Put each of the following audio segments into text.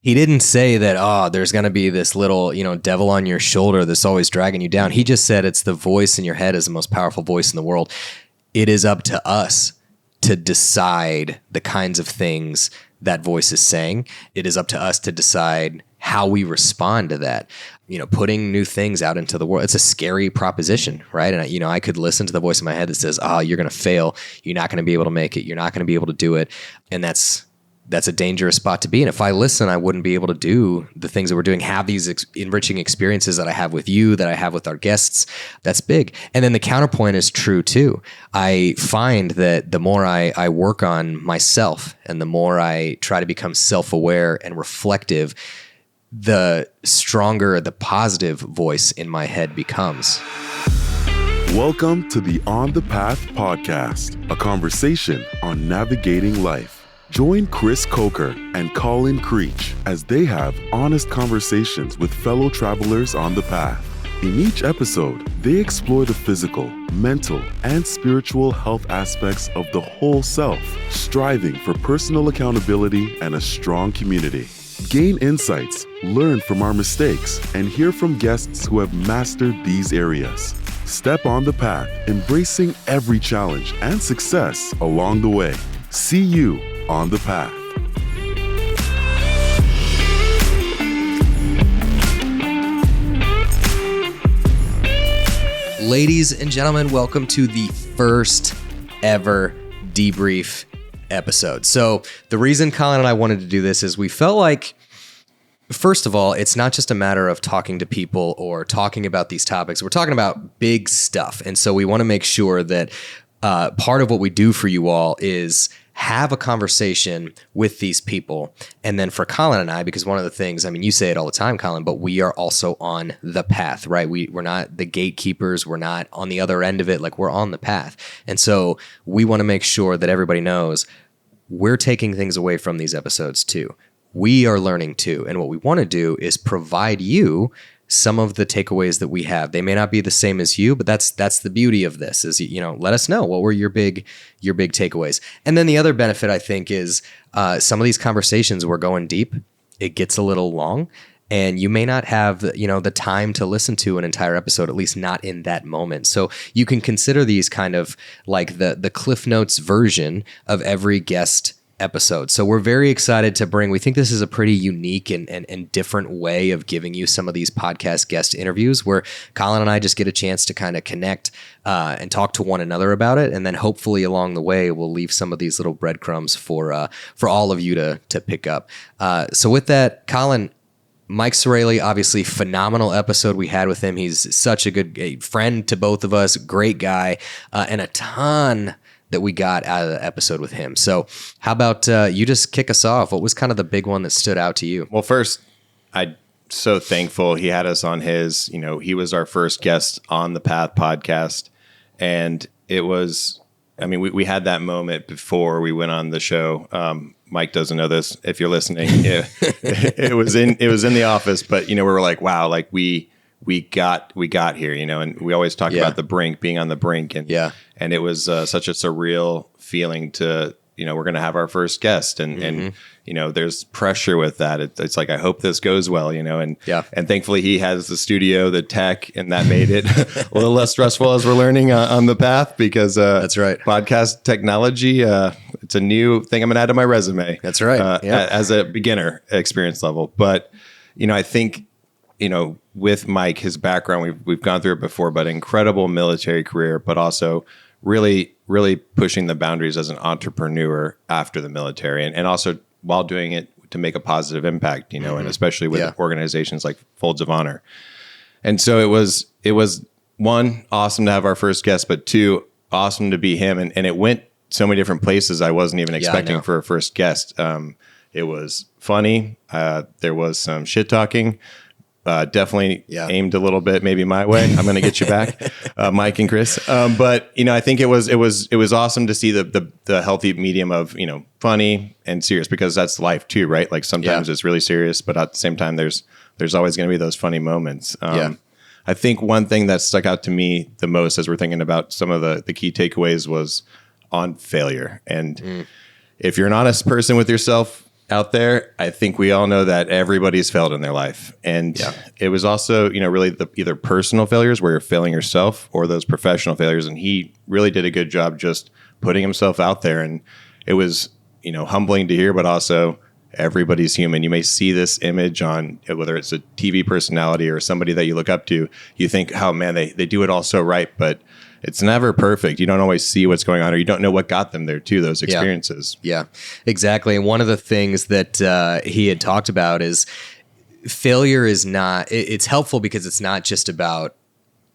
He didn't say that, there's going to be this little, devil on your shoulder that's always dragging you down. He just said it's the voice in your head is the most powerful voice in the world. It is up to us to decide the kinds of things that voice is saying. It is up to us to decide how we respond to that. Putting new things out into the world, it's a scary proposition, right? And, I could listen to the voice in my head that says, you're going to fail. You're not going to be able to make it. You're not going to be able to do it. And that's a dangerous spot to be in. If I listen, I wouldn't be able to do the things that we're doing, have these enriching experiences that I have with you, that I have with our guests. That's big. And then the counterpoint is true too. I find that the more I work on myself and the more I try to become self-aware and reflective, the stronger the positive voice in my head becomes. Welcome to the On the Path podcast, a conversation on navigating life. Join Chris Coker and Colin Creech as they have honest conversations with fellow travelers on the path. In each episode, they explore the physical, mental, and spiritual health aspects of the whole self, striving for personal accountability and a strong community. Gain insights, learn from our mistakes, and hear from guests who have mastered these areas. Step on the path, embracing every challenge and success along the way. See you on the path. Ladies and gentlemen, welcome to the first ever debrief episode. So the reason Colin and I wanted to do this is we felt like, first of all, it's not just a matter of talking to people or talking about these topics. We're talking about big stuff. And so we want to make sure that part of what we do for you all is have a conversation with these people. And then for Colin and I, because one of the things, you say it all the time, Colin, but we are also on the path, right? We're not the gatekeepers. We're not on the other end of it. Like, we're on the path. And so we want to make sure that everybody knows we're taking things away from these episodes too. We are learning too. And what we want to do is provide you some of the takeaways that we have. They may not be the same as you, but that's the beauty of this is, let us know what were your big takeaways. And then the other benefit, I think, is some of these conversations, we're going deep. It gets a little long and you may not have, the time to listen to an entire episode, at least not in that moment. So you can consider these kind of like the Cliff Notes version of every guest episode. So we're very excited to we think this is a pretty unique and different way of giving you some of these podcast guest interviews where Colin and I just get a chance to kind of connect and talk to one another about it. And then hopefully along the way, we'll leave some of these little breadcrumbs for all of you to pick up. So with that, Colin, Mike Sarraille, obviously phenomenal episode we had with him. He's such a good friend to both of us, great guy, and a ton that we got out of the episode with him. So how about you just kick us off? What was kind of the big one that stood out to you? Well, first, I'm so thankful he had us on his, he was our first guest on the Path podcast. And it was, we had that moment before we went on the show. Mike doesn't know this if you're listening. It was in the office, but, we were like, wow, like we got here, and we always talk about the brink, being on the brink. And it was such a surreal feeling to, we're going to have our first guest and there's pressure with that. It's like, I hope this goes well, and thankfully he has the studio, the tech, and that made it a little less stressful as we're learning on the path because that's right. Podcast technology, it's a new thing I'm going to add to my resume. That's right. As a beginner experience level. But, I think, with Mike, his background, we've gone through it before, but incredible military career, but also really, really pushing the boundaries as an entrepreneur after the military and also while doing it to make a positive impact, and especially with organizations like Folds of Honor. And so it was one, awesome to have our first guest, but two, awesome to be him. And it went so many different places I wasn't even expecting for a first guest. It was funny. There was some shit talking. Definitely aimed a little bit maybe my way. I'm going to get you back, Mike and Chris. But I think it was awesome to see the healthy medium of funny and serious, because that's life too, right? Like sometimes it's really serious, but at the same time there's always going to be those funny moments. I think one thing that stuck out to me the most as we're thinking about some of the key takeaways was on failure. And if you're an honest person with yourself, out there, I think we all know that everybody's failed in their life. And it was also, really the either personal failures where you're failing yourself or those professional failures. And he really did a good job just putting himself out there. And it was, humbling to hear, but also everybody's human. You may see this image on whether it's a TV personality or somebody that you look up to. You think, oh man, they do it all so right, but it's never perfect. You don't always see what's going on, or you don't know what got them there too, those experiences. Yeah, exactly. And one of the things that he had talked about is failure is not, it's helpful because it's not just about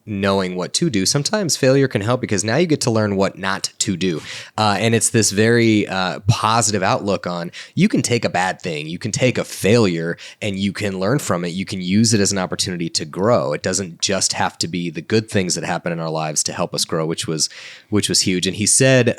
knowing what to do. Sometimes failure can help because now you get to learn what not to do. And it's this very positive outlook on you can take a bad thing, you can take a failure and you can learn from it. You can use it as an opportunity to grow. It doesn't just have to be the good things that happen in our lives to help us grow, which was huge. And he said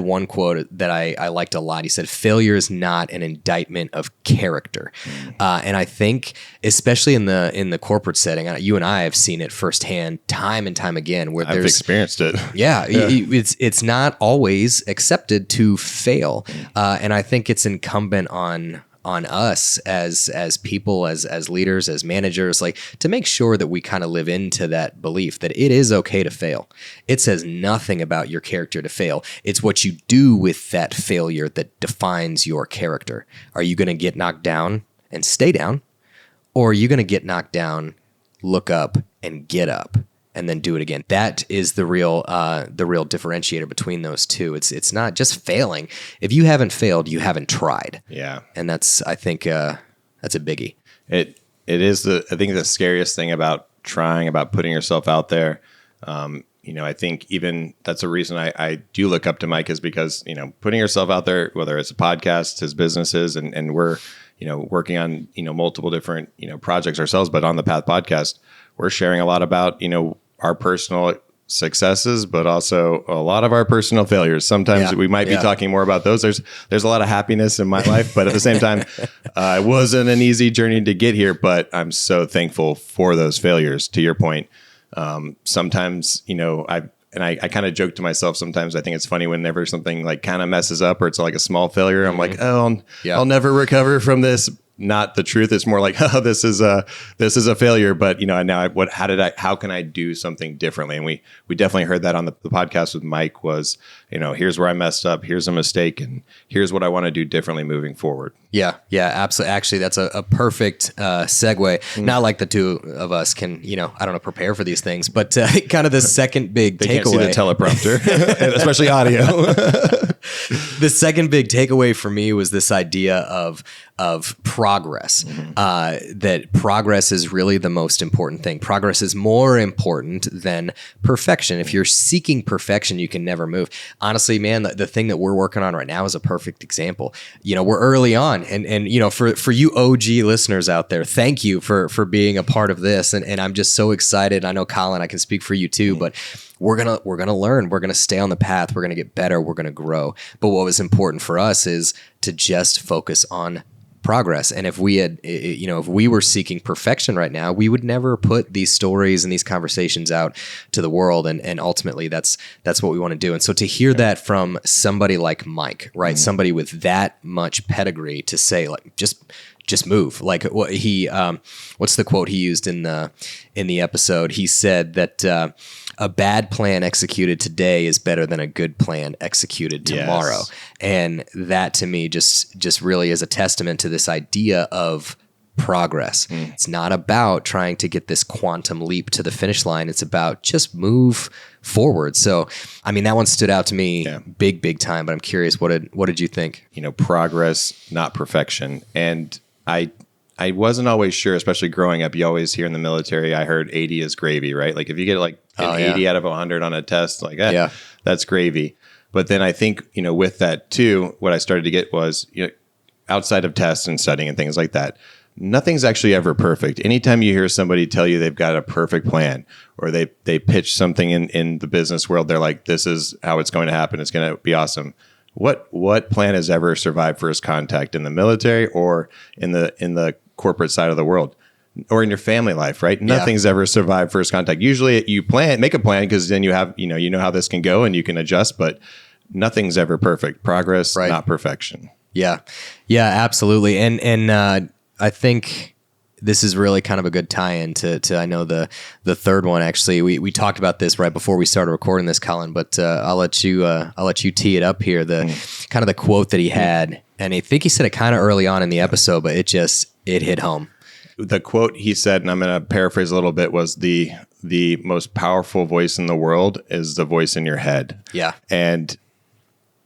one quote that I liked a lot. He said, "Failure is not an indictment of character." And I think, especially in the corporate setting, you and I have seen it firsthand time and time again where I've experienced it. Yeah. It's not always accepted to fail. And I think it's incumbent on us as people, as leaders, as managers, like to make sure that we kind of live into that belief that it is okay to fail. It says nothing about your character to fail. It's what you do with that failure that defines your character. Are you going to get knocked down and stay down? Or are you going to get knocked down, look up, and get up, and then do it again? That is the real differentiator between those two. It's not just failing. If you haven't failed, you haven't tried. Yeah, and I think that's a biggie. It is I think the scariest thing about trying, about putting yourself out there. I think even that's a reason I do look up to Mike is because putting yourself out there, whether it's a podcast, his businesses, and we're working on multiple different projects ourselves, but on the Path podcast, we're sharing a lot about our personal successes, but also a lot of our personal failures. Sometimes we might be talking more about those. There's a lot of happiness in my life, but at the same time, it wasn't an easy journey to get here. But I'm so thankful for those failures. To your point, sometimes I kind of joke to myself sometimes. I think it's funny whenever something like kind of messes up or it's like a small failure. I'm like, oh, I'll never recover from this. Not the truth. It's more like, oh, this is a failure. But now how can I do something differently? And we definitely heard that on the podcast with Mike was, here's where I messed up. Here's a mistake. And here's what I want to do differently moving forward. Yeah, absolutely. Actually, that's a perfect segue. Not like the two of us can, I don't know, prepare for these things, but kind of the second big takeaway. Can't see the teleprompter, especially audio. The second big takeaway for me was this idea of progress. That progress is really the most important thing. Progress is more important than perfection. If you're seeking perfection, you can never move. Honestly, man, the thing that we're working on right now is a perfect example. We're early on, and for you OG listeners out there, thank you for being a part of this. And I'm just so excited. I know, Colin, I can speak for you too, but we're gonna learn. We're gonna stay on the path. We're gonna get better. We're gonna grow. But what was important for us is to just focus on progress. And if we had, if we were seeking perfection right now, we would never put these stories and these conversations out to the world. And ultimately that's what we want to do. And so to hear that from somebody like Mike, right? Somebody with that much pedigree to say, like, just move. Like what what's the quote he used in the episode? He said that, a bad plan executed today is better than a good plan executed tomorrow. Yes. And that to me just really is a testament to this idea of progress. It's not about trying to get this quantum leap to the finish line. It's about just move forward. So, I mean, that one stood out to me big time, but I'm curious, what did you think? Progress, not perfection. And I wasn't always sure, especially growing up. You always hear in the military, I heard 80 is gravy, right? Like if you get like an 80 out of 100 on a test, like that's gravy. But then I think, with that too, what I started to get was, outside of tests and studying and things like that, nothing's actually ever perfect. Anytime you hear somebody tell you they've got a perfect plan or they pitch something in the business world, they're like, this is how it's going to happen. It's going to be awesome. What plan has ever survived first contact in the military or in the corporate side of the world or in your family life, right? Nothing's ever survived first contact. Usually you make a plan because then you have, you know how this can go and you can adjust, but nothing's ever perfect. Progress, not perfection. Yeah. Yeah, absolutely. And I think this is really kind of a good tie-in to I know the third one. Actually, we talked about this right before we started recording this, Colin. But I'll let you tee it up here. The kind of the quote that he had, and I think he said it kind of early on in the episode, but it hit home. The quote he said, and I'm going to paraphrase a little bit, was the most powerful voice in the world is the voice in your head. Yeah, and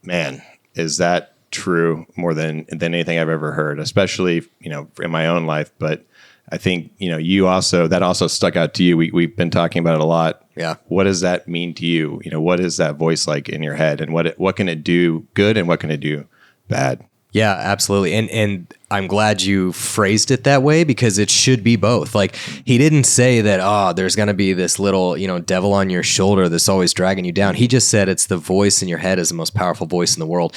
man, is that true more than anything I've ever heard, especially in my own life, but. I think, that also stuck out to you. We've been talking about it a lot. Yeah. What does that mean to you? What is that voice like in your head, and what can it do good and what can it do bad? Yeah, absolutely. And I'm glad you phrased it that way, because it should be both. Like, he didn't say that, there's going to be this little, devil on your shoulder that's always dragging you down. He just said it's the voice in your head is the most powerful voice in the world.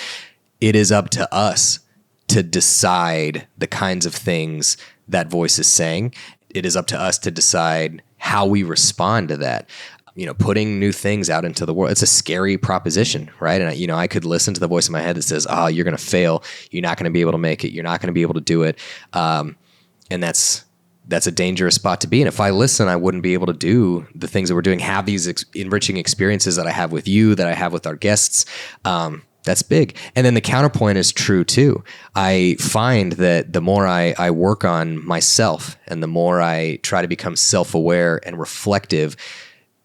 It is up to us to decide the kinds of things that voice is saying. It is up to us to decide how we respond to that. Putting new things out into the world, it's a scary proposition, right? And, I could listen to the voice in my head that says, you're going to fail. You're not going to be able to make it. You're not going to be able to do it. And that's a dangerous spot to be in. If I listen, I wouldn't be able to do the things that we're doing, have these enriching experiences that I have with you, that I have with our guests. That's big. And then the counterpoint is true too. I find that the more I work on myself and the more I try to become self-aware and reflective,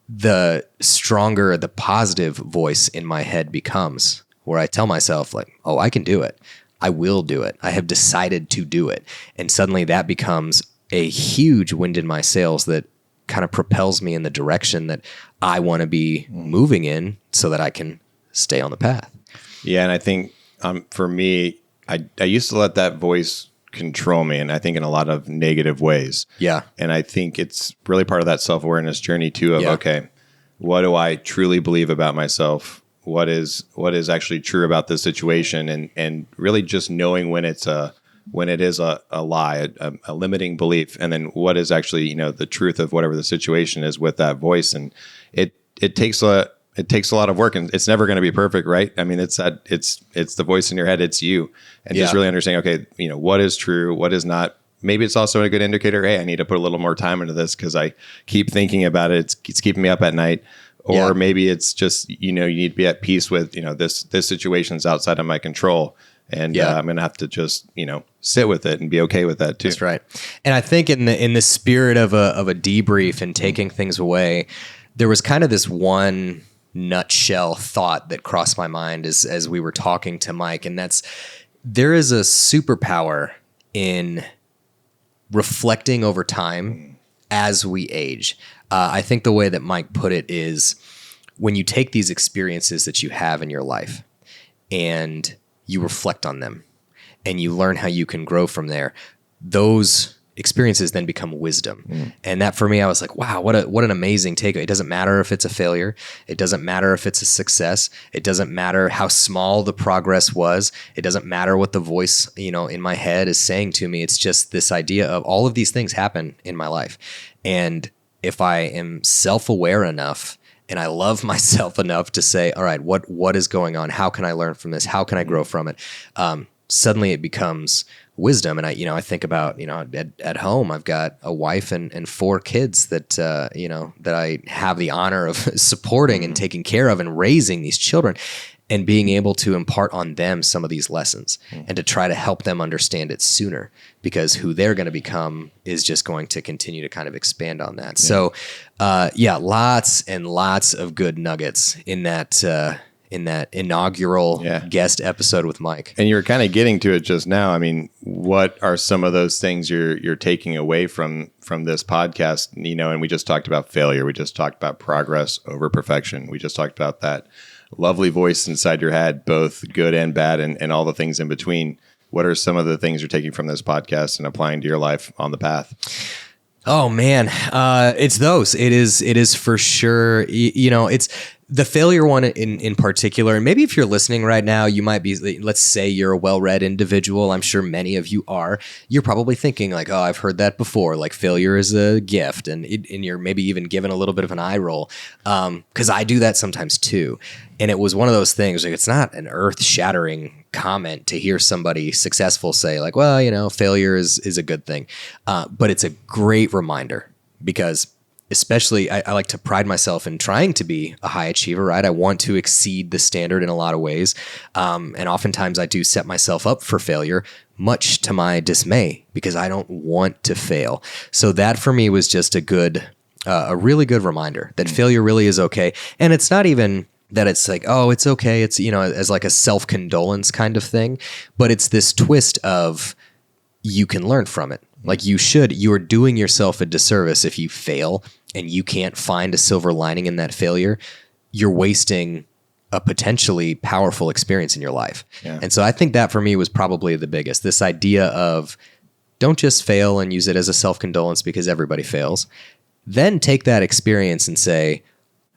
the stronger the positive voice in my head becomes, where I tell myself like, oh, I can do it. I will do it. I have decided to do it. And suddenly that becomes a huge wind in my sails that kind of propels me in the direction that I want to be moving in so that I can stay on the path. Yeah, and I think for me, I used to let that voice control me, and I think in a lot of negative ways. Yeah. And I think it's really part of that self-awareness journey too of, okay, what do I truly believe about myself? What is actually true about this situation? And really just knowing when it is a lie, a limiting belief, and then what is actually, the truth of whatever the situation is with that voice. And it takes a lot of work, and it's never going to be perfect, right? I mean, it's the voice in your head. It's you, and just really understanding, okay, what is true, what is not. Maybe it's also a good indicator. Hey, I need to put a little more time into this because I keep thinking about it. It's keeping me up at night. Or maybe it's just, you need to be at peace with, this situation's outside of my control. And I'm going to have to just, sit with it and be okay with that too. That's right. And I think in the spirit of a debrief and taking things away, there was kind of this one nutshell thought that crossed my mind as we were talking to Mike. And that's, there is a superpower in reflecting over time as we age. I think the way that Mike put it is, when you take these experiences that you have in your life and you reflect on them and you learn how you can grow from there, those experiences then become wisdom. And that for me, I was like, wow, what an amazing takeaway. It doesn't matter if it's a failure. It doesn't matter if it's a success. It doesn't matter how small the progress was. It doesn't matter what the voice, in my head is saying to me. It's just this idea of all of these things happen in my life. And if I am self-aware enough and I love myself enough to say, all right, what is going on? How can I learn from this? How can I grow from it? Suddenly it becomes wisdom. And I think about, at home, I've got a wife and 4 kids that, that I have the honor of supporting and taking care of and raising these children, and being able to impart on them some of these lessons and to try to help them understand it sooner, because who they're going to become is just going to continue to kind of expand on that. So, lots and lots of good nuggets in that inaugural guest episode with Mike. And you were kind of getting to it just now. I mean, what are some of those things you're taking away from this podcast? And we just talked about failure. We just talked about progress over perfection. We just talked about that lovely voice inside your head, both good and bad, and all the things in between. What are some of the things you're taking from this podcast and applying to your life on the path? Oh man, it's those. It is for sure. It's the failure one in particular. And maybe if you're listening right now, you might be, let's say you're a well-read individual. I'm sure many of you are. You're probably thinking like, oh, I've heard that before. Like failure is a gift. And you're maybe even given a little bit of an eye roll. Cause I do that sometimes too. And it was one of those things, like it's not an earth shattering comment to hear somebody successful say like, well, you know, failure is a good thing. But it's a great reminder because especially I like to pride myself in trying to be a high achiever, right? I want to exceed the standard in a lot of ways. And oftentimes I do set myself up for failure, much to my dismay, because I don't want to fail. So that for me was just a really good reminder that failure really is okay. And it's not even that it's like, oh, it's okay. It's, you know, as like a self-condolence kind of thing, but it's this twist of you can learn from it. Like you are doing yourself a disservice if you fail and you can't find a silver lining in that failure. You're wasting a potentially powerful experience in your life. Yeah. And so I think that for me was probably the biggest, this idea of don't just fail and use it as a self-condolence because everybody fails. Then take that experience and say,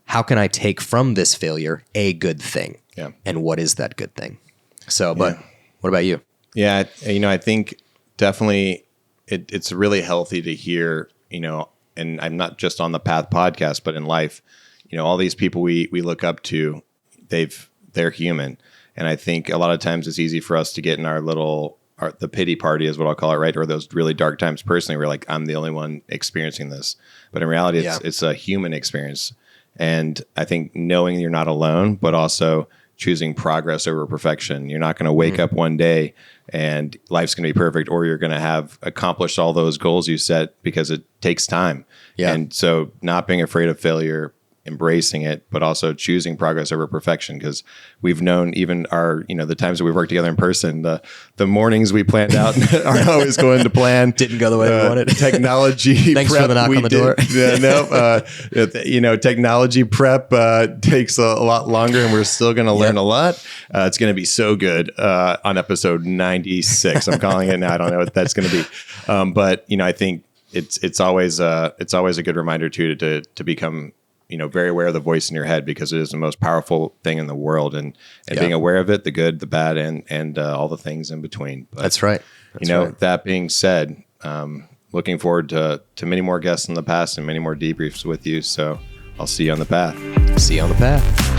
how can I take from this failure a good thing? Yeah. And what is that good thing? So, but what about you? Yeah. You know, I think definitely it's really healthy to hear, you know, and I'm not just on the Path podcast, but in life, you know, all these people we look up to, they're human. And I think a lot of times it's easy for us to get in the pity party is what I'll call it, right? Or those really dark times personally, where like, I'm the only one experiencing this. But in reality, it's a human experience. And I think knowing you're not alone, but also choosing progress over perfection. You're not going to wake up one day and life's going to be perfect, or you're going to have accomplished all those goals you set, because it takes time. Yeah. And so not being afraid of failure, embracing it, but also choosing progress over perfection. Because we've known even the times that we've worked together in person, the mornings we planned out aren't always going to plan. Didn't go the way we wanted. Technology Thanks prep for the knock on the door. Technology prep takes a lot longer, and we're still going to learn a lot. It's going to be so good on episode 96. I'm calling it now. I don't know what that's going to be. But I think it's always a good reminder to become very aware of the voice in your head, because it is the most powerful thing in the world, and being aware of it, the good, the bad, and all the things in between. But, that's right. That being said, looking forward to many more guests in the past and many more debriefs with you. So I'll see you on the path. See you on the path.